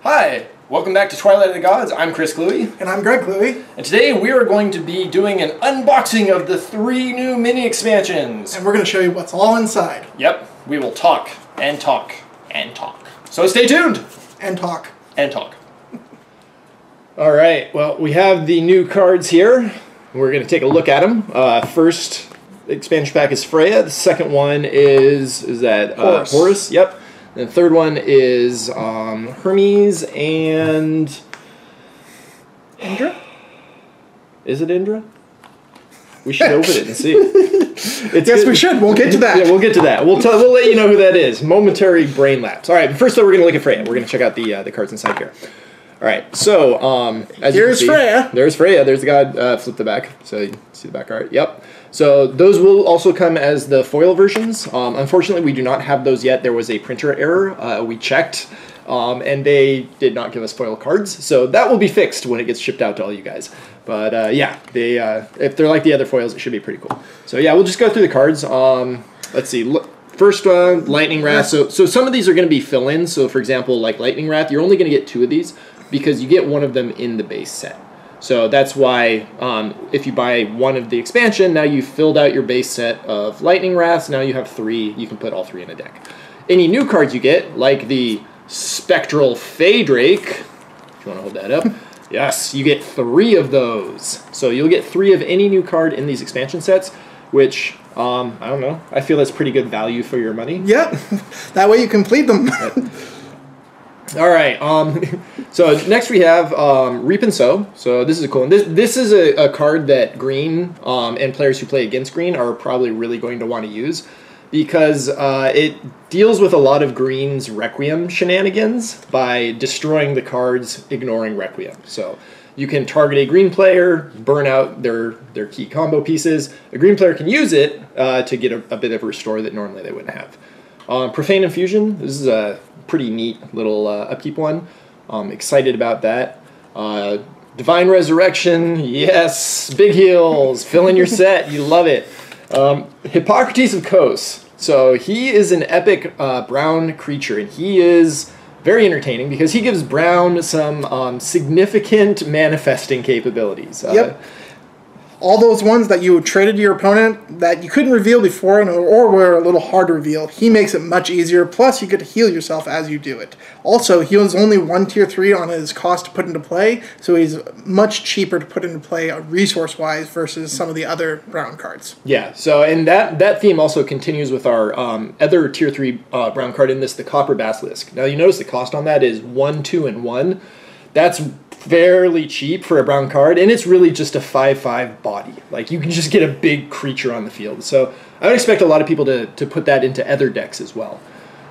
Hi, welcome back to Twilight of the Gods. I'm Chris Kluwe. And I'm Greg Kluwe. And today we are going to be doing an unboxing of the 3 new mini expansions. And we're going to show you what's all inside. Yep, we will talk and talk and talk. So stay tuned. And talk. And talk. Alright, well, we have the new cards here. We're going to take a look at them. First expansion pack is Freya. The second one is that Horus. Yep. And the third one is Hermes and Indra? Is it Indra? We should open it and see. Yes, we should. We'll get to that. Yeah, we'll get to that. We'll let you know who that is. Momentary brain lapse. All right, but first though, we're going to look at Freya. We're going to check out the cards inside here. All right, so as you can see, Freya. There's Freya. There's the god. Flip the back so you can see the back art. Yep. So those will also come as the foil versions. Unfortunately, we do not have those yet. There was a printer error. We checked, and they did not give us foil cards. So that will be fixed when it gets shipped out to all you guys. But yeah, they if they're like the other foils, it should be pretty cool. So yeah, we'll just go through the cards. Let's see. Look, first, Lightning Wrath. So some of these are going to be fill-ins. So for example, like Lightning Wrath, you're only going to get 2 of these because you get one of them in the base set. So that's why if you buy one of the expansion, now you've filled out your base set of Lightning Wraths. Now you have 3. You can put all 3 in a deck. Any new cards you get, like the Spectral Feydrake, if you want to hold that up, yes, you get 3 of those. So you'll get 3 of any new card in these expansion sets, which, I don't know, I feel that's pretty good value for your money. Yep, that way you complete them. All right, so next we have Reap and Sow. So this is a cool one. This is a card that green and players who play against green are probably really going to want to use because it deals with a lot of green's Requiem shenanigans by destroying the cards, ignoring Requiem. So you can target a green player, burn out their key combo pieces. A green player can use it to get a bit of a restore that normally they wouldn't have. Profane Infusion, this is a pretty neat little upkeep one. Excited about that. Divine Resurrection, yes, big heals, fill in your set, you love it. Hippocrates of Kos, so he is an epic brown creature, and he is very entertaining because he gives brown some significant manifesting capabilities. Yep. All those ones that you traded to your opponent that you couldn't reveal before or were a little hard to reveal, he makes it much easier. Plus, you get to heal yourself as you do it. Also, he was only 1 tier 3 on his cost to put into play, so he's much cheaper to put into play resource-wise versus some of the other brown cards. Yeah, so and that theme also continues with our other tier 3 brown card in this, the Copper Basilisk. Now, you notice the cost on that is 1, 2, and 1. That's fairly cheap for a brown card, and it's really just a 5/5 body. Like, you can just get a big creature on the field. So I would expect a lot of people to put that into other decks as well.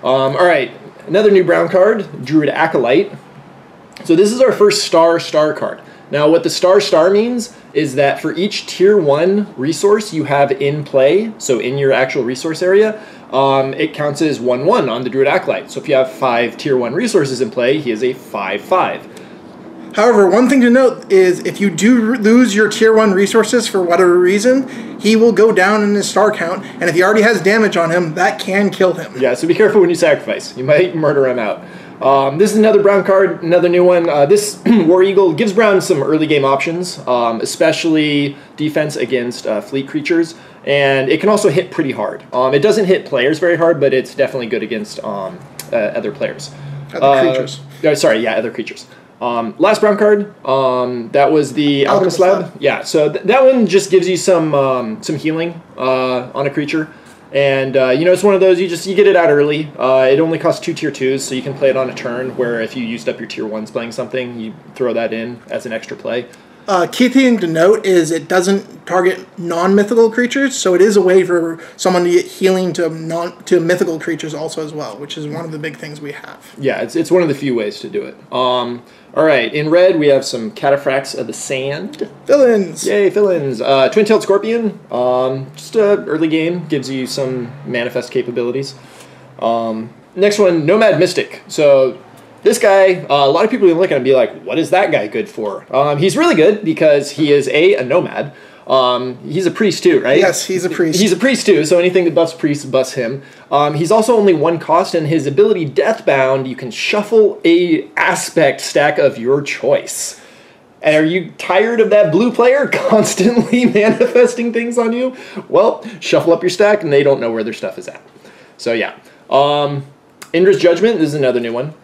All right, another new brown card, Druid Acolyte. So this is our first star card. Now what the star means is that for each tier 1 resource you have in play, so in your actual resource area, it counts as 1/1 on the Druid Acolyte. So if you have 5 tier 1 resources in play, he is a 5/5. However, one thing to note is if you do lose your tier 1 resources for whatever reason, he will go down in his star count, and if he already has damage on him, that can kill him. Yeah, so be careful when you sacrifice. You might murder him out. This is another brown card, another new one. This War Eagle gives brown some early game options, especially defense against fleet creatures, and it can also hit pretty hard. It doesn't hit players very hard, but it's definitely good against other players. Other creatures. Other creatures. Last brown card, that was the Alchemist Lab. Yeah, so that one just gives you some healing on a creature. And, you know, it's one of those, you get it out early. It only costs 2 tier 2s, so you can play it on a turn where if you used up your tier 1s playing something, you throw that in as an extra play. Key thing to note is it doesn't target non-mythical creatures, so it is a way for someone to get healing to mythical creatures also as well, which is one of the big things we have. Yeah, it's one of the few ways to do it. All right, in red we have some Cataphracts of the Sand. Villains! Yay, villains! Twin-tailed Scorpion, just early game, gives you some manifest capabilities. Next one, Nomad Mystic. So this guy, a lot of people can look at him and be like, what is that guy good for? He's really good because he is a nomad. He's a priest too, right? Yes, he's a priest. He's a priest too, so anything that buffs priests buffs him. He's also only 1 cost, and his ability Deathbound, you can shuffle a aspect stack of your choice. And are you tired of that blue player constantly manifesting things on you? Well, shuffle up your stack, and they don't know where their stuff is at. So yeah. Indra's Judgment, this is another new one.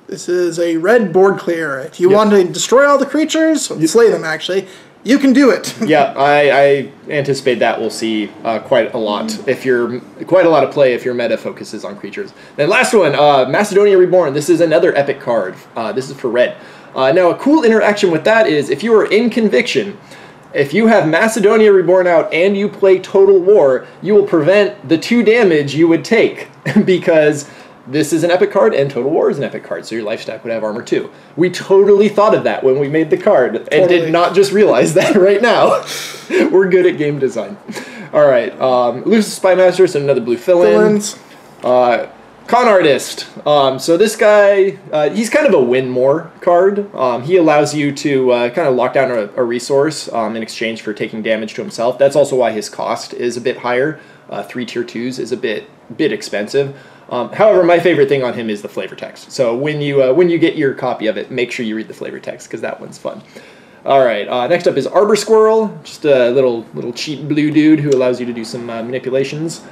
This is a red board clear. If you want to destroy all the creatures, slay them actually, you can do it. Yeah, I anticipate that we'll see quite a lot of play if your meta focuses on creatures. Then last one, Macedonia Reborn. This is another epic card. This is for red. Now a cool interaction with that is if you are in Conviction, if you have Macedonia Reborn out and you play Total War, you will prevent the 2 damage you would take because this is an epic card and Total War is an epic card, so your life stack would have armor too. We totally thought of that when we made the card and did not just realize that right now. We're good at game design. All right, Lucis Spy Master, so another blue fill-in. Con Artist. So this guy, he's kind of a win more card. He allows you to kind of lock down a resource in exchange for taking damage to himself. That's also why his cost is a bit higher. 3 tier 2s is a bit expensive. However, my favorite thing on him is the flavor text. So when you get your copy of it, make sure you read the flavor text because that one's fun. All right, next up is Arbor Squirrel, just a little cheap blue dude who allows you to do some manipulations.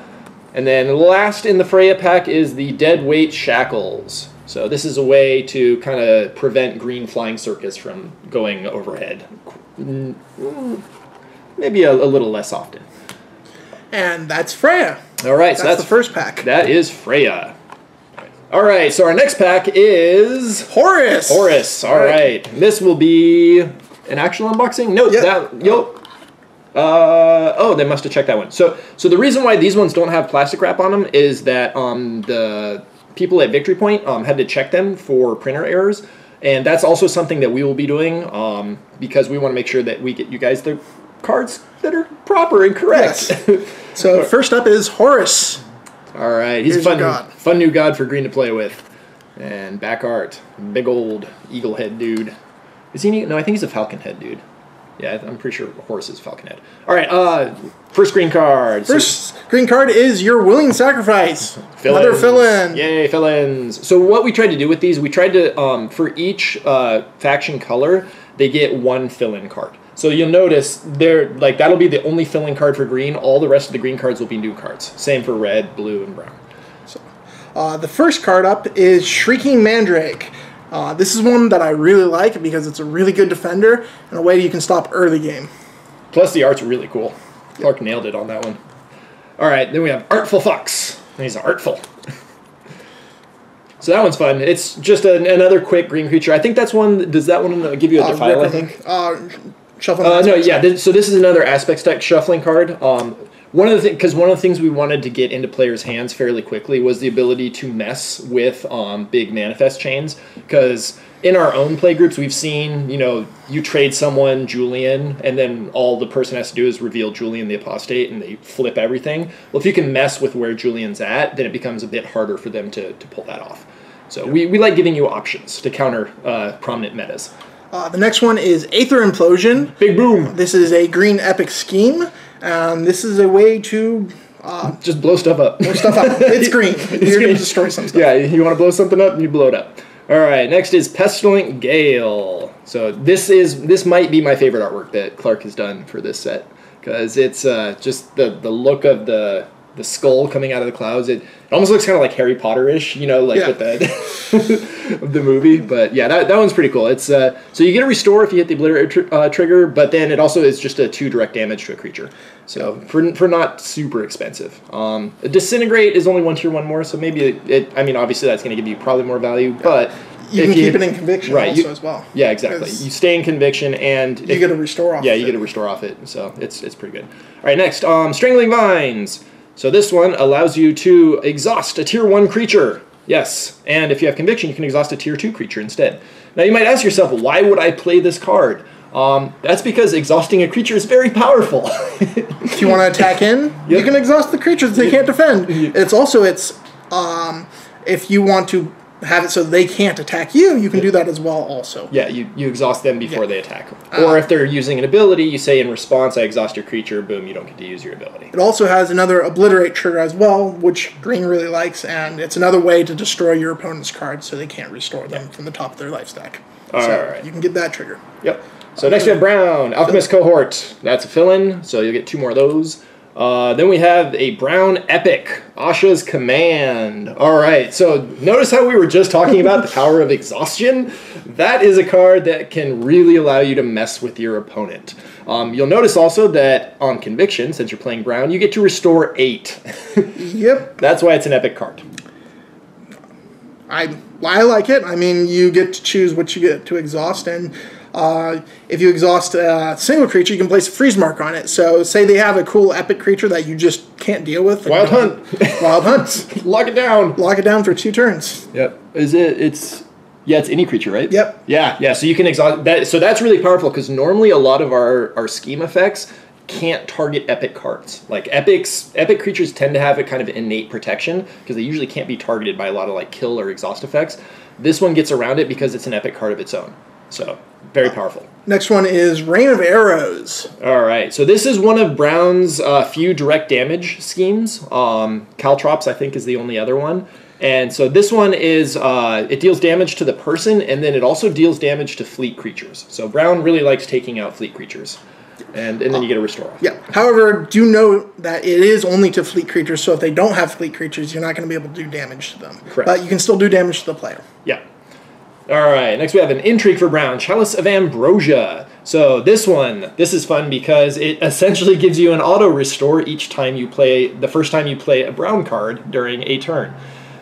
And then last in the Freya pack is the Deadweight Shackles. So this is a way to kind of prevent green flying circus from going overhead. Maybe a little less often. And that's Freya. All right, so that's the first pack. That is Freya. All right, so our next pack is Horus. Horus. All right. This will be an actual unboxing. No, oh, they must have checked that one. So the reason why these ones don't have plastic wrap on them is that the people at Victory Point had to check them for printer errors, and that's also something that we will be doing because we want to make sure that we get you guys the cards that are proper and correct. Yes. So first up is Horus. All right, he's a fun new god for green to play with. And back art, big old eagle head dude. Is he? No, I think he's a falcon head dude. Yeah, I'm pretty sure Horus is falcon head. All right, first green card. First green card is your Willing Sacrifice. Another fill-in. Yay, fill-ins. So what we tried to do with these, we tried to, for each faction color, they get 1 fill-in card. So you'll notice that'll be the only fill-in card for green. All the rest of the green cards will be new cards. Same for red, blue, and brown. So, the first card up is Shrieking Mandrake. This is one that I really like because it's a really good defender and a way you can stop early game. Plus the art's really cool. Clark nailed it on that one. All right, then we have Artful Fox. He's artful. So that one's fun. It's just another quick green creature. I think that's one. Does that one give you a defile? I think. Shuffling. No, yeah. So this is another aspect stack shuffling card. One of the things we wanted to get into players' hands fairly quickly was the ability to mess with big manifest chains. Because in our own play groups, we've seen you trade someone Julian, and then all the person has to do is reveal Julian the Apostate, and they flip everything. Well, if you can mess with where Julian's at, then it becomes a bit harder for them to pull that off. So we like giving you options to counter prominent metas. The next one is Aether Implosion. Big boom. This is a green epic scheme. This is a way to just blow stuff up. It's green. You're going to destroy some stuff. Yeah, you want to blow something up, you blow it up. All right, next is Pestilent Gale. So this might be my favorite artwork that Clark has done for this set because it's just the look of the skull coming out of the clouds. It almost looks kind of like Harry Potter-ish, with the of the movie. But yeah, that one's pretty cool. It's so you get a restore if you hit the obliterate trigger, but then it also is just a 2 direct damage to a creature. So for not super expensive. A Disintegrate is only 1 tier 1 more, so maybe obviously that's going to give you probably more value, but you can keep it in Conviction also as well. Yeah, exactly. You stay in Conviction and you get a restore off. Yeah, you get a restore off it. So it's pretty good. All right, next, Strangling Vines. So this one allows you to exhaust a tier 1 creature. Yes, and if you have Conviction, you can exhaust a tier 2 creature instead. Now you might ask yourself, why would I play this card? That's because exhausting a creature is very powerful. If you want to attack in, you can exhaust the creatures they can't defend. If you want to have it so they can't attack you, you can do that as well also. Yeah, you exhaust them before they attack. Or if they're using an ability, you say in response, I exhaust your creature, boom, you don't get to use your ability. It also has another obliterate trigger as well, which green really likes, and it's another way to destroy your opponent's cards so they can't restore them from the top of their life stack. So you can get that trigger. Yep. So next we have Brown, Alchemist Cohort. That's a fill-in, so you'll get 2 more of those. Then we have a Brown Epic, Asha's Command. All right, so notice how we were just talking about the power of exhaustion? That is a card that can really allow you to mess with your opponent. You'll notice also that on Conviction, since you're playing Brown, you get to restore 8. Yep. That's why it's an epic card. I like it. I mean, you get to choose what you get to exhaust, and if you exhaust a single creature, you can place a freeze mark on it. So say they have a cool epic creature that you just can't deal with. Wild Hunt. Wild Hunt. Lock it down. Lock it down for 2 turns. Yep. It's any creature, right? Yep. Yeah, so you can exhaust that. So that's really powerful because normally a lot of our scheme effects can't target epic cards. Like epic creatures tend to have a kind of innate protection because they usually can't be targeted by a lot of like kill or exhaust effects. This one gets around it because it's an epic card of its own. So very powerful. Next one is Rain of Arrows. All right, so this is one of Brown's few direct damage schemes. Caltrops, I think, is the only other one. And so this one is, it deals damage to the person, and then it also deals damage to fleet creatures. So Brown really likes taking out fleet creatures. And then you get a restore. Yeah. However, do know that it is only to fleet creatures, so if they don't have fleet creatures, you're not going to be able to do damage to them. Correct. But you can still do damage to the player. Yeah. All right, next we have an Intrigue for Brown, Chalice of Ambrosia. So this is fun because it essentially gives you an auto restore each time you play, the first time you play a Brown card during a turn.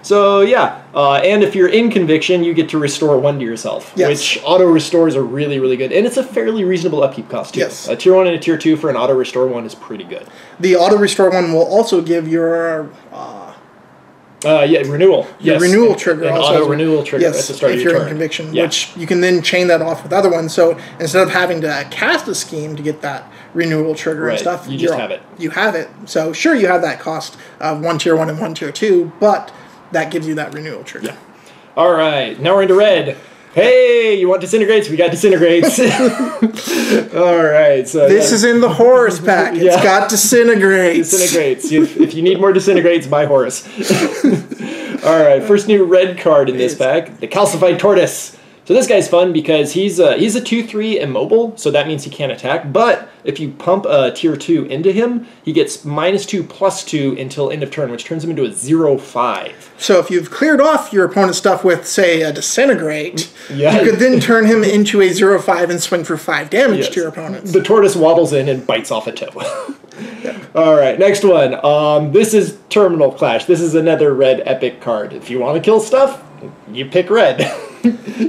So yeah, and if you're in Conviction, you get to restore 1 to yourself, which auto restores are really, really good. And it's a fairly reasonable upkeep cost too. Yes. A tier 1 and a tier 2 for an auto restore one is pretty good. The auto restore one will also give your renewal. Yes. Renewal trigger. An auto renewal trigger at the start of your turn. If you're in Conviction, which you can then chain that off with other ones. So instead of having to cast a scheme to get that renewal trigger and stuff, you just have it. You have it. So sure, you have that cost of 1 tier 1 and 1 tier 2, but that gives you that renewal trigger. Yeah. All right, now we're into red. Hey, you want disintegrates? We got disintegrates. All right, so this is in the Horus pack. It's got disintegrates. Disintegrates. If you need more disintegrates, buy Horus. All right, first new red card in this pack, the Calcified Tortoise. So this guy's fun because he's a 2/3 immobile, so that means he can't attack. But if you pump a tier 2 into him, he gets -2/+2 until end of turn, which turns him into a 0/5. So if you've cleared off your opponent's stuff with, say, a Disintegrate, you could then turn him into a 0/5 and swing for 5 damage to your opponents. The tortoise waddles in and bites off a toe. All right, next one. This is Terminal Clash. This is another red epic card. If you want to kill stuff, you pick red.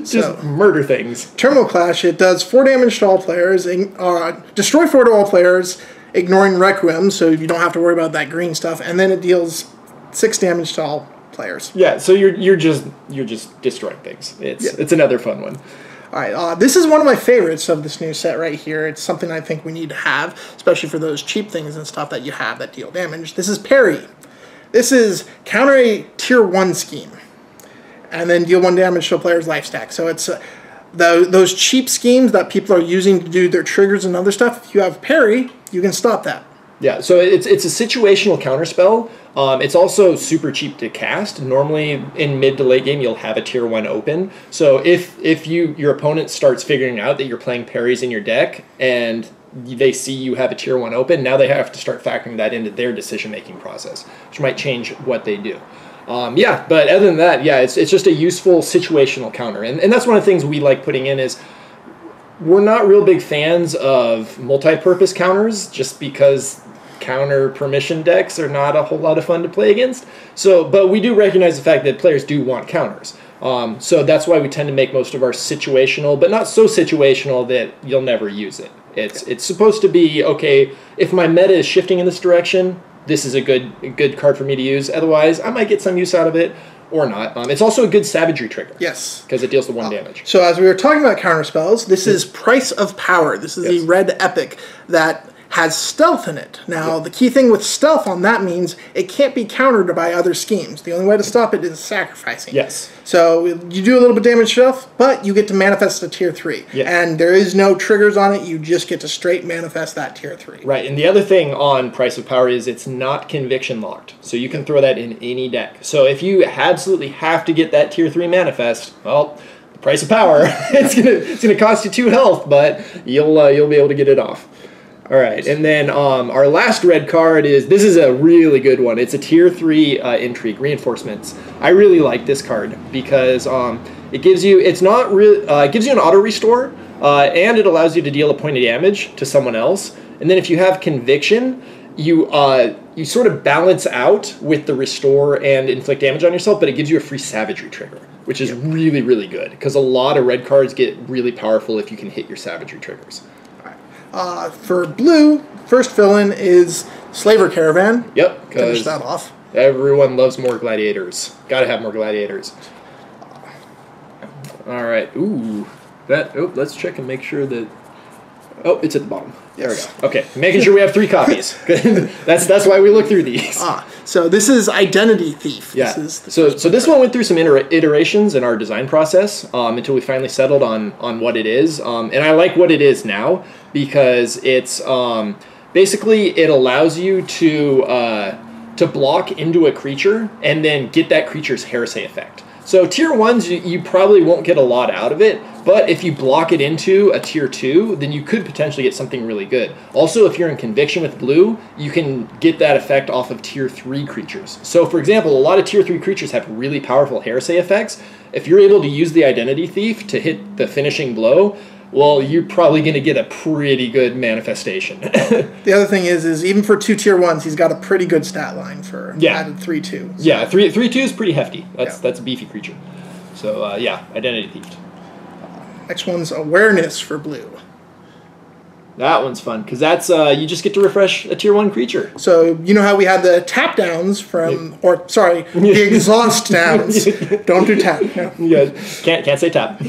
Just murder things. Terminal Clash, it does 4 damage to all players, destroy 4 to all players, ignoring Requiem, so you don't have to worry about that green stuff, and then it deals 6 damage to all players. Yeah, so you're just destroying things. It's another fun one. All right, this is one of my favorites of this new set right here. It's something I think we need to have, especially for those cheap things and stuff that you have that deal damage. This is Parry. This is counter a tier 1 scheme, and then deal 1 damage to a player's life stack. So it's those cheap schemes that people are using to do their triggers and other stuff. If you have Parry, you can stop that. Yeah, so it's a situational counterspell. It's also super cheap to cast. Normally, in mid to late game, you'll have a tier 1 open. So if your opponent starts figuring out that you're playing parries in your deck and they see you have a tier 1 open, now they have to start factoring that into their decision-making process, which might change what they do. But other than that, it's just a useful situational counter. And that's one of the things we like putting in is we're not real big fans of multi-purpose counters just because counter permission decks are not a whole lot of fun to play against. But we do recognize the fact that players do want counters. So that's why we tend to make most of our situational, but not so situational that you'll never use it. It's supposed to be, okay, if my meta is shifting in this direction, this is a good card for me to use. Otherwise, I might get some use out of it or not. It's also a good savagery trigger. Yes. Because it deals the 1 damage. So as we were talking about counterspells, this is Price of Power. This is a red epic that has stealth in it. Now, the key thing with stealth on that means it can't be countered by other schemes. The only way to stop it is sacrificing. Yes. So you do a little bit of damage stealth, but you get to manifest a tier 3. Yeah. And there is no triggers on it. You just get to straight manifest that tier 3. Right, and the other thing on Price of Power is it's not conviction locked. So you can throw that in any deck. So if you absolutely have to get that tier 3 manifest, well, the Price of Power, it's gonna cost you 2 health, but you'll be able to get it off. All right, and then our last red card this is a really good one. It's a tier 3 intrigue, reinforcements. I really like this card because it gives you it gives you an auto restore, and it allows you to deal a point of damage to someone else. And then if you have conviction, you sort of balance out with the restore and inflict damage on yourself, but it gives you a free savagery trigger, which is really, really good because a lot of red cards get really powerful if you can hit your savagery triggers. For blue, first villain is Slaver Caravan. Yep. Finish that off. Everyone loves more gladiators. Gotta have more gladiators. All right. Ooh. Let's check and make sure that... Oh, it's at the bottom. There we go. Okay, making sure we have 3 copies. That's why we look through these. So this is Identity Thief. Yeah. So this one went through some iterations in our design process until we finally settled on what it is. And I like what it is now because it's basically it allows you to block into a creature and then get that creature's heresy effect. So tier 1s, you probably won't get a lot out of it, but if you block it into a tier 2, then you could potentially get something really good. Also, if you're in conviction with blue, you can get that effect off of tier 3 creatures. So for example, a lot of tier 3 creatures have really powerful heresy effects. If you're able to use the Identity Thief to hit the finishing blow, well, you're probably going to get a pretty good manifestation. The other thing is even for 2 tier 1s, he's got a pretty good stat line for added 3/2. So. Yeah, 3/2 is pretty hefty. That's a beefy creature. So yeah, Identity Thief. Next one's Awareness for blue. That one's fun because that's you just get to refresh a tier 1 creature. So you know how we had the tap downs from, the exhaust downs. Don't do tap. No. Yeah, can't say tap.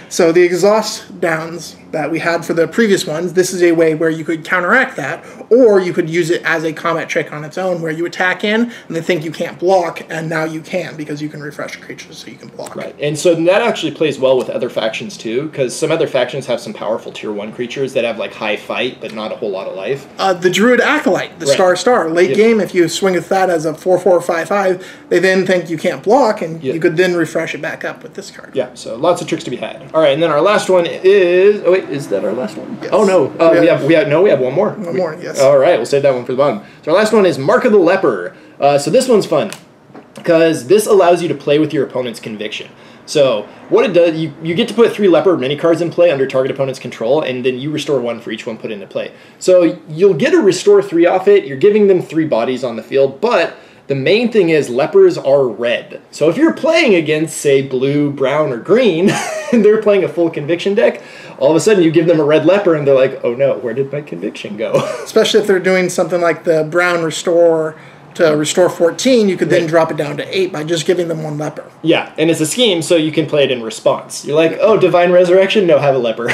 So the exhaust downs that we had for the previous ones, this is a way where you could counteract that, or you could use it as a combat trick on its own, where you attack in and they think you can't block, and now you can because you can refresh creatures so you can block. Right, and so that actually plays well with other factions too, because some other factions have some powerful tier 1 creatures that have like high fight but not a whole lot of life. The Druid Acolyte, the Star. Late game, if you swing with that as a 4/4/5/5, they then think you can't block, and you could then refresh it back up with this card. Yeah, so lots of tricks to be had. All right, and then our last one is... Oh, wait, is that our last one? Yes. Oh, no. We have one more. One more, yes. All right, we'll save that one for the bottom. So our last one is Mark of the Leper. So this one's fun because this allows you to play with your opponent's conviction. So what it does, you get to put 3 leper mini cards in play under target opponent's control, and then you restore 1 for each one put into play. So you'll get a restore 3 off it. You're giving them 3 bodies on the field, but the main thing is lepers are red. So if you're playing against, say, blue, brown, or green, and they're playing a full conviction deck, all of a sudden you give them a red leper, and they're like, oh no, where did my conviction go? Especially if they're doing something like the brown restore to restore 14, you could then drop it down to 8 by just giving them 1 leper. Yeah, and it's a scheme, so you can play it in response. You're like, oh, Divine Resurrection? No, have a leper.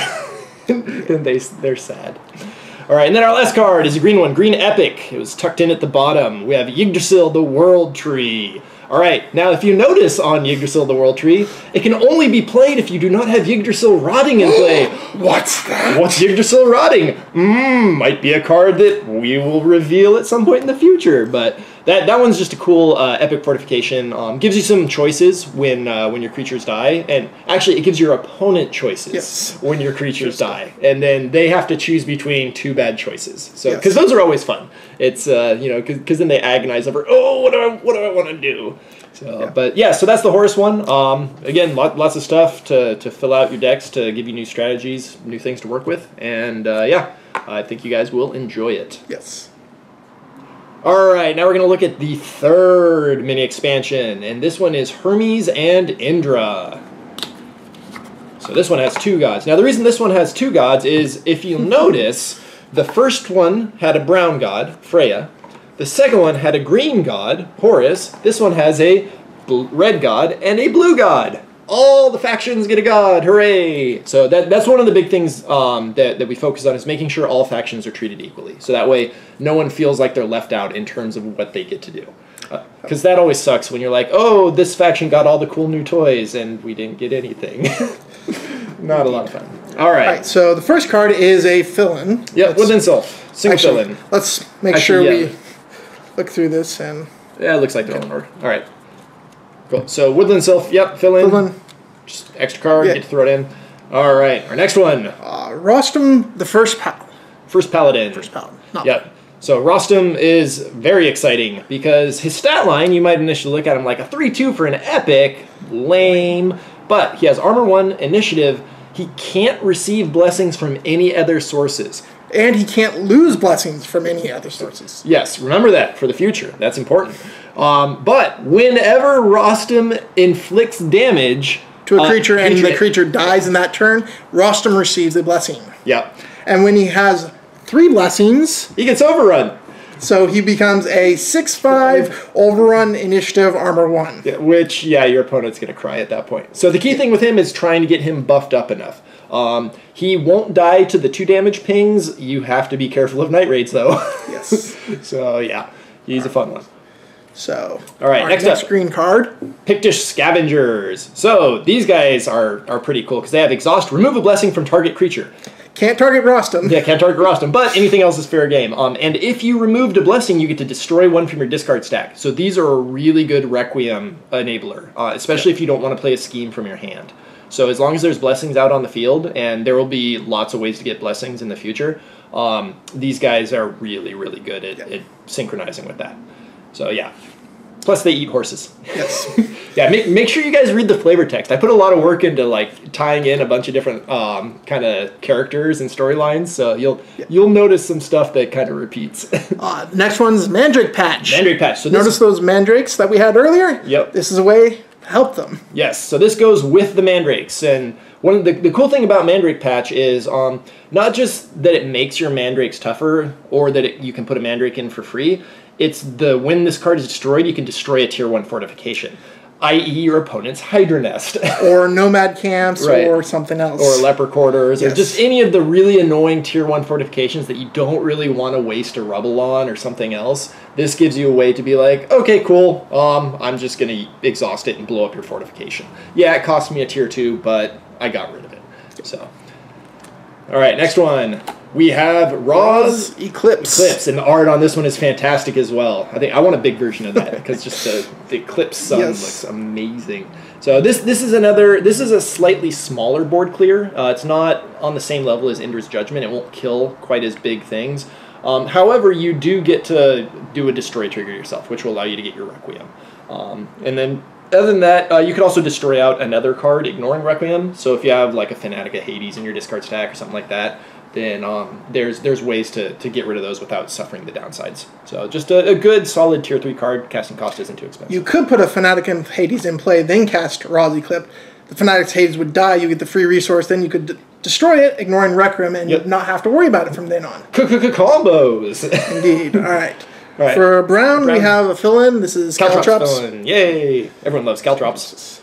Then they're sad. All right, and then our last card is a green one, Green Epic. It was tucked in at the bottom. We have Yggdrasil, the World Tree. All right, now if you notice on Yggdrasil, the World Tree, it can only be played if you do not have Yggdrasil Rotting in play. What's that? What's Yggdrasil Rotting? Might be a card that we will reveal at some point in the future, but that one's just a cool epic fortification. Gives you some choices when your creatures die, and actually it gives your opponent choices when your creatures die, and then they have to choose between 2 bad choices. So because those are always fun. It's because then they agonize over what do I want to do. So but yeah, so that's the Horus one. Again, lots of stuff to fill out your decks to give you new strategies, new things to work with, and I think you guys will enjoy it. Yes. Alright, now we're going to look at the 3rd mini-expansion, and this one is Hermes and Indra. So this one has 2 gods. Now the reason this one has 2 gods is, if you'll notice, the first one had a brown god, Freya. The second one had a green god, Horus. This one has a red god and a blue god, all the factions get a god, hooray! So that's one of the big things that we focus on, is making sure all factions are treated equally. So that way no one feels like they're left out in terms of what they get to do. Because that always sucks when you're like, oh, this faction got all the cool new toys and we didn't get anything. Not a lot of fun. All right. So the first card is a fill-in. Yep, Woodland Sylph. Single fill-in. Let's make sure we look through this. And yeah, it looks like they're all in order. All right. Cool. So Woodland Sylph, yep, fill-in. Just extra card, get to throw it in. All right, our next one. Rostam, the first Paladin. First Paladin. Yep. So Rostam is very exciting because his stat line, you might initially look at him like a 3-2 for an epic. Lame. But he has armor 1, initiative. He can't receive blessings from any other sources. And he can't lose blessings from any other sources. Yes, remember that for the future. That's important. But whenever Rostam inflicts damage to a creature and the creature dies in that turn, Rostam receives a blessing. Yep. And when he has 3 blessings, he gets overrun. So he becomes a 6/5 overrun initiative armor 1. Yeah, which, your opponent's going to cry at that point. So the key thing with him is trying to get him buffed up enough. He won't die to the 2 damage pings. You have to be careful of night raids, though. Yes. So, yeah, he's a fun one. So, all right, next up, green card. Pictish Scavengers. So these guys are pretty cool because they have exhaust, remove a blessing from target creature. Can't target Rostam. Yeah, can't target Rostam, but anything else is fair game. And if you removed a blessing, you get to destroy 1 from your discard stack. So these are a really good Requiem enabler, especially if you don't want to play a scheme from your hand. So as long as there's blessings out on the field, and there will be lots of ways to get blessings in the future, these guys are really, really good at synchronizing with that. So yeah. Plus they eat horses. Yes. Yeah, make sure you guys read the flavor text. I put a lot of work into like tying in a bunch of different kind of characters and storylines, so you'll notice some stuff that kind of repeats. Next one's Mandrake Patch. Mandrake Patch. So notice those mandrakes that we had earlier? Yep. This is a way to help them. Yes. So this goes with the mandrakes, and one of the cool thing about Mandrake Patch is not just that it makes your mandrakes tougher, or that you can put a mandrake in for free. It's when this card is destroyed, you can destroy a tier 1 fortification, i.e. your opponent's Hydra Nest. Or Nomad Camps, or something else. Or Leper Quarters, or just any of the really annoying tier 1 fortifications that you don't really want to waste a rubble on or something else. This gives you a way to be like, okay, cool, I'm just going to exhaust it and blow up your fortification. Yeah, it cost me a tier 2, but I got rid of it. So, all right, next one. We have Raw's Eclipse, and the art on this one is fantastic as well. I want a big version of that because just the Eclipse sun looks amazing. So this is a slightly smaller board clear. It's not on the same level as Indra's Judgment. It won't kill quite as big things. However, you do get to do a destroy trigger yourself, which will allow you to get your Requiem. And then other than that, you could also destroy out another card ignoring Requiem. So if you have like a Fanatic of Hades in your discard stack or something like that, then there's ways to get rid of those without suffering the downsides. So just a good, solid Tier 3 card. Casting cost isn't too expensive. You could put a Fanatic of Hades in play, then cast Raw's Eclipse. The Fanatic's Hades would die, you get the free resource, then you could destroy it, ignoring Requiem, and you'd not have to worry about it from then on. Combos! Indeed. All right. For Brown, we have a fill-in. This is Caltrops. Yay! Everyone loves Caltrops.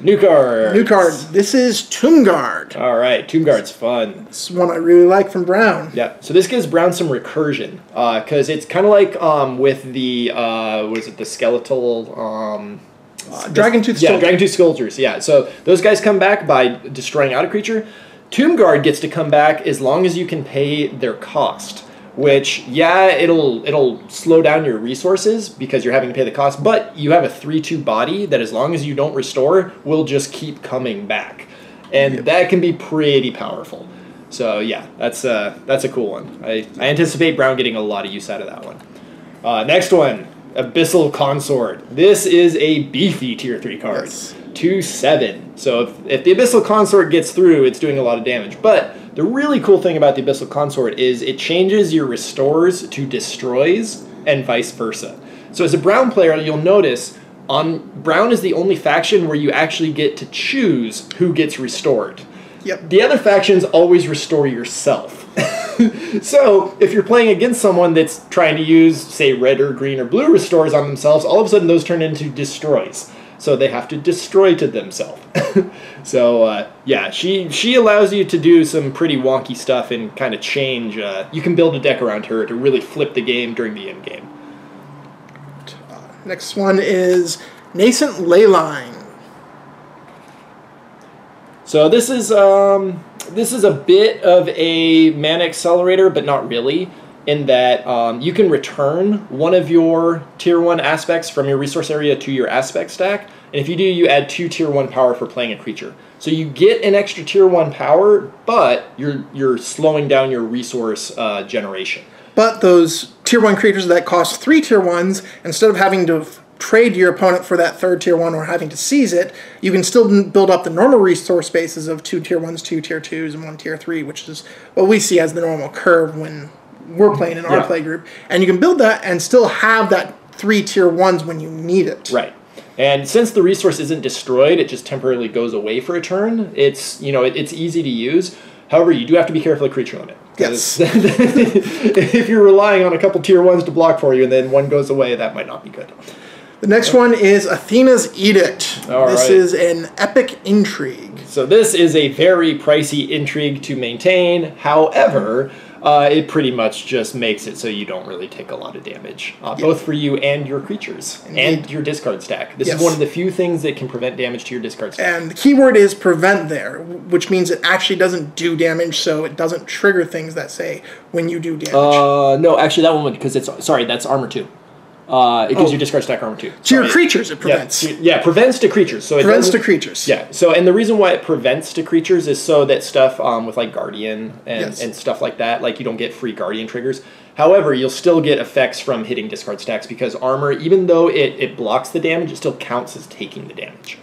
New card. New card. This is Tomb Guard. All right, Tomb Guard's fun. This is one I really like from Brown. Yeah, so this gives Brown some recursion because it's kind of like with the the skeletal Dragontooth Soldiers. Yeah, Dragontooth Soldiers. Yeah, so those guys come back by destroying out a creature. Tomb Guard gets to come back as long as you can pay their cost. Which, it'll slow down your resources because you're having to pay the cost, but you have a 3/2 body that as long as you don't restore, will just keep coming back. And that can be pretty powerful. So yeah, that's a cool one. I anticipate Brown getting a lot of use out of that one. Next one, Abyssal Consort. This is a beefy Tier 3 card. 2/7. So if the Abyssal Consort gets through, it's doing a lot of damage. But the really cool thing about the Abyssal Consort is it changes your restores to destroys and vice versa. So as a Brown player, you'll notice Brown is the only faction where you actually get to choose who gets restored. Yep. The other factions always restore yourself. So if you're playing against someone that's trying to use, say, red or green or blue restores on themselves, all of a sudden those turn into destroys. so they have to destroy to themselves. So, yeah, she allows you to do some pretty wonky stuff and kind of change. You can build a deck around her to really flip the game during the end game. Next one is Nascent Leyline. So this is a bit of a mana accelerator, but not really, in that you can return one of your tier 1 aspects from your resource area to your aspect stack, and if you do, you add 2 tier 1 power for playing a creature. So you get an extra tier 1 power, but you're slowing down your resource generation. But those tier 1 creatures that cost 3 tier 1s, instead of having to trade your opponent for that 3rd tier 1 or having to seize it, you can still build up the normal resource bases of 2 tier 1s, 2 tier 2s, and 1 tier 3, which is what we see as the normal curve when we're playing in our play group. And you can build that and still have that 3 tier 1s when you need it. Right. And since the resource isn't destroyed, it just temporarily goes away for a turn. It's, it's easy to use. However, you do have to be careful of creature limit. Yes. If you're relying on a couple tier 1s to block for you and then one goes away, that might not be good. The next one is Athena's Edict. This is an epic intrigue. So this is a very pricey intrigue to maintain. However, it pretty much just makes it so you don't really take a lot of damage, both for you and your creatures, and your discard stack. This is one of the few things that can prevent damage to your discard stack. And the keyword is prevent there, which means it actually doesn't do damage, so it doesn't trigger things that say when you do damage. No, actually that one would, because that's armor 2. It gives you discard stack armor 2. To your creatures, it prevents. Yeah, prevents to creatures. So it prevents to creatures. Yeah. So, and the reason why it prevents to creatures is so that stuff with like Guardian and stuff like that, like you don't get free Guardian triggers. However, you'll still get effects from hitting discard stacks because armor, even though it blocks the damage, it still counts as taking the damage.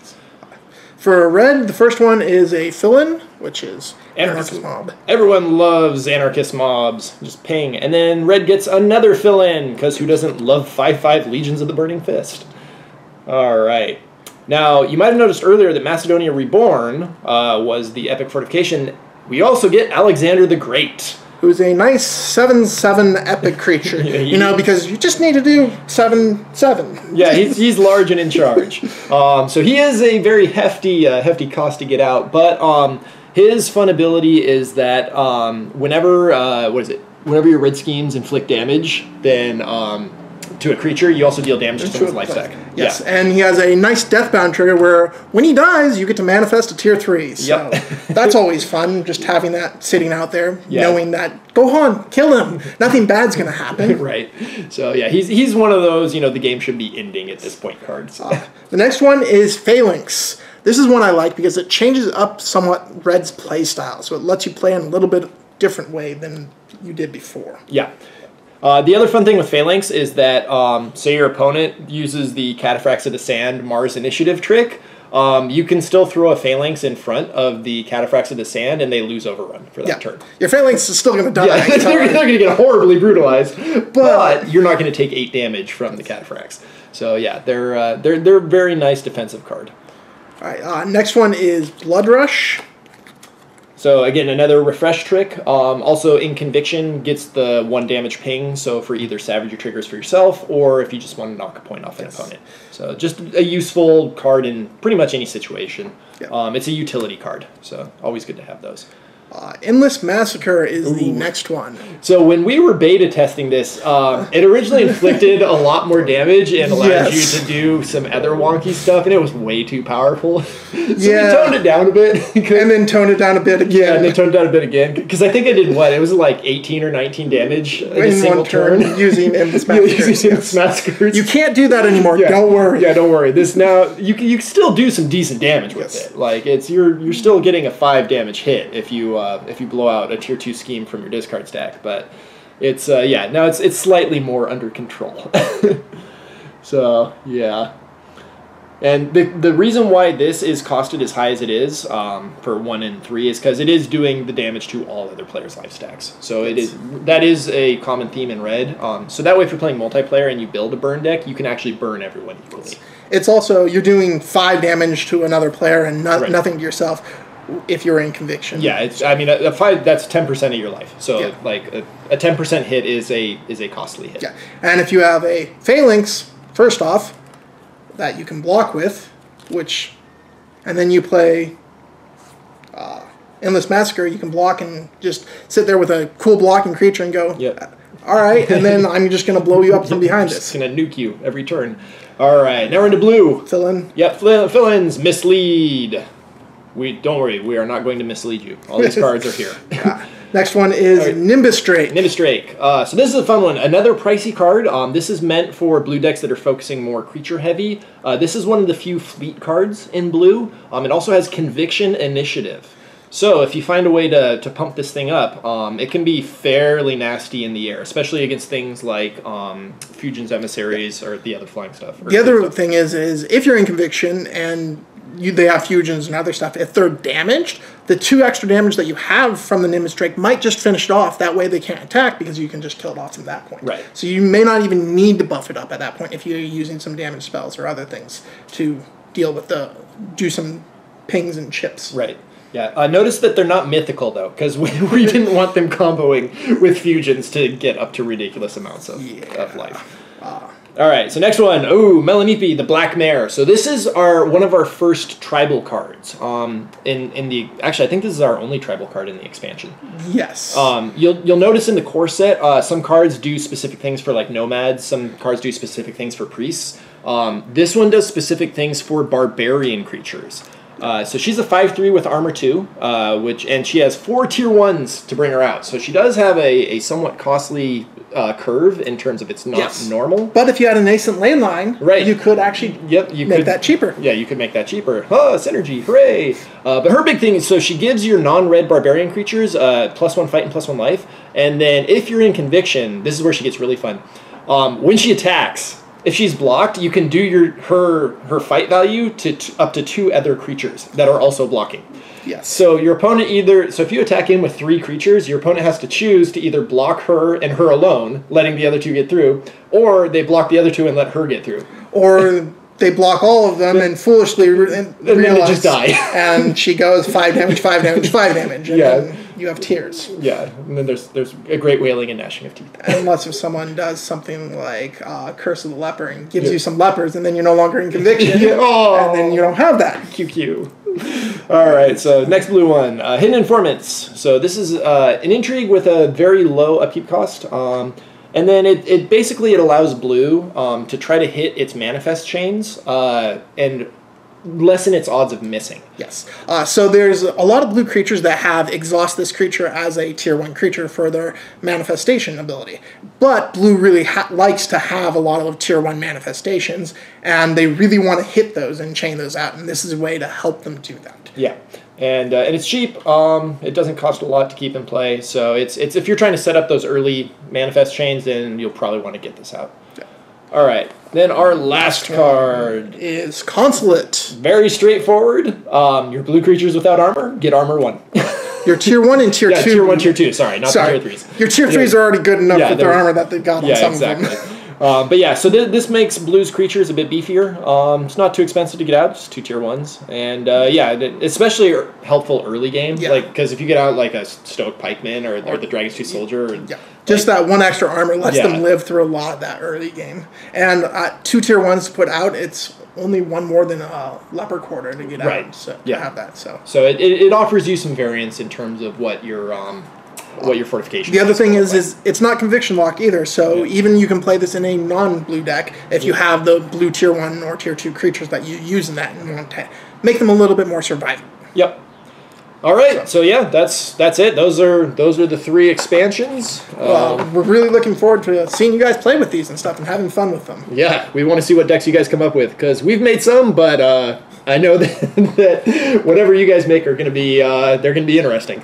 For red, the first one is a fill-in, which is Anarchist Mob. Everyone loves Anarchist Mobs. Just ping. And then red gets another fill-in, because who doesn't love 5/5 Legions of the Burning Fist? Alright. Now, you might have noticed earlier that Macedonia Reborn was the epic fortification. We also get Alexander the Great, who's a nice 7/7 epic creature. Because you just need to do 7/7. Yeah, he's large and in charge. So he is a very hefty cost to get out. But his fun ability is that whenever your red schemes inflict damage, then to a creature, you also deal damage to someone's life stack. Yes, and he has a nice Deathbound trigger where when he dies, you get to manifest a tier 3. So that's always fun, just having that sitting out there, knowing that, go on, kill him. Nothing bad's going to happen. Right. So yeah, he's one of those, the game should be ending at this point cards. The next one is Phalanx. This is one I like because it changes up somewhat Red's play style, so it lets you play in a little bit different way than you did before. Yeah. The other fun thing with Phalanx is that, say your opponent uses the Cataphracts of the Sand Mars Initiative trick, you can still throw a Phalanx in front of the Cataphracts of the Sand and they lose Overrun for that turn. Your Phalanx is still going to die. Yeah, they're going to get horribly brutalized, but you're not going to take 8 damage from the Cataphracts. So yeah, they're a very nice defensive card. All right, next one is Blood Rush. So again, another refresh trick. Also, in Conviction, gets the 1 damage ping, so for either Savage or triggers for yourself, or if you just want to knock a point off an opponent. So just a useful card in pretty much any situation. It's a utility card, so always good to have those. Endless Massacre is the next one. So when we were beta testing this, it originally inflicted a lot more damage and allowed you to do some other wonky stuff, and it was way too powerful. So we toned it down a bit. And then toned it down a bit again. Yeah, and then toned it down a bit again. Because I think I did what? It was like 18 or 19 damage in a single turn. Using Endless Massacres. You can't do that anymore, don't worry. Yeah, don't worry. This now, you can still do some decent damage with it. Like, you're still getting a 5 damage hit if you blow out a tier 2 scheme from your discard stack, but it's now it's slightly more under control. So yeah, and the reason why this is costed as high as it is for 1 and 3 is because it is doing the damage to all other players' life stacks. So that is a common theme in red. So that way, if you're playing multiplayer and you build a burn deck, you can actually burn everyone equally. It's also, you're doing 5 damage to another player and nothing to yourself. If you're in Conviction. Yeah, a 5, that's 10% of your life. So like a 10% hit is a costly hit. Yeah. And if you have a Phalanx, first off, that you can block with, and then you play Endless Massacre, you can block and just sit there with a cool blocking creature and go, all right, and then I'm just going to blow you up from behind this. Just going to nuke you every turn. All right, now we're into blue. Fill in. Yep, fill-ins, mislead. Don't worry, we are not going to mislead you. All these cards are here. Next one is Nimbus Drake. Nimbus Drake. So this is a fun one. Another pricey card. This is meant for blue decks that are focusing more creature heavy. This is one of the few fleet cards in blue. It also has Conviction Initiative. So if you find a way to pump this thing up, it can be fairly nasty in the air, especially against things like Fusion's Emissaries or the other flying stuff. The other thing is if you're in Conviction and they have Fusions and other stuff, if they're damaged, the 2 extra damage that you have from the Nimbus Drake might just finish it off. That way they can't attack because you can just kill it off from that point. Right. So you may not even need to buff it up at that point if you're using some damage spells or other things to deal with do some pings and chips. Right. Yeah, notice that they're not mythical, though, because we didn't want them comboing with Fusions to get up to ridiculous amounts of life. All right, so next one. Oh, Melanipi, the Black Mare. So this is one of our first tribal cards. Actually, I think this is our only tribal card in the expansion. Yes. You'll notice in the core set, some cards do specific things for like nomads. Some cards do specific things for priests. This one does specific things for barbarian creatures. So she's a 5/3 with armor 2, and she has 4 tier 1s to bring her out. So she does have a somewhat costly curve in terms of it's not normal. But if you had a nascent lane line, you could actually make that cheaper. Yeah, you could make that cheaper. Synergy, hooray! But her big thing is, so she gives your non-red barbarian creatures +1 fight and +1 life. And then if you're in Conviction, this is where she gets really fun. When she attacks, if she's blocked, you can do her fight value to up to 2 other creatures that are also blocking. Yes. So your opponent if you attack in with 3 creatures, your opponent has to choose to either block her and her alone, letting the other 2 get through, or they block the other 2 and let her get through. Or they block all of them and foolishly realize, then they just die. And she goes 5 damage, 5 damage, 5 damage. And then you have tears. Yeah, and then there's a great wailing and gnashing of teeth. Unless if someone does something like Curse of the Leper and gives you some lepers, and then you're no longer in Conviction, and then you don't have that. QQ. All right, so next blue one, Hidden Informants. So this is an intrigue with a very low upkeep cost. And then it basically allows blue to try to hit its manifest chains and lessen its odds of missing. Yes. So there's a lot of blue creatures that have exhaust this creature as a tier 1 creature for their manifestation ability. But blue really likes to have a lot of tier 1 manifestations, and they really want to hit those and chain those out, and this is a way to help them do that. Yeah. And it's cheap. It doesn't cost a lot to keep in play. So it's if you're trying to set up those early manifest chains, then you'll probably want to get this out. Yeah. All right. Then our last card is Consulate. Very straightforward. Your blue creatures without armor get armor 1. Your tier 1 and tier 2. Tier 1, tier 2. Sorry, not the tier 3s. Your tier 3s are already good enough with their armor that they got on some of them. But yeah, so this makes blue's creatures a bit beefier. It's not too expensive to get out, just 2 tier 1s. And especially helpful early game. Yeah. Because if you get out like a Stoic Pikeman or the Dragon's Tooth Soldier. Just that 1 extra armor lets them live through a lot of that early game. And 2 tier 1s to put out, it's only 1 more than a Leper Quarter to get out. So to have that. So it offers you some variance in terms of what your fortification. The other thing is it's not Conviction lock either, so even you can play this in a non-blue deck if you have the blue tier 1 or tier 2 creatures that you use in that and want to make them a little bit more survivable. Yep. All right, so that's it. Those are the 3 expansions. We're really looking forward to seeing you guys play with these and stuff and having fun with them. Yeah, we want to see what decks you guys come up with, because we've made some, but I know that whatever you guys make are going to be they're going to be interesting.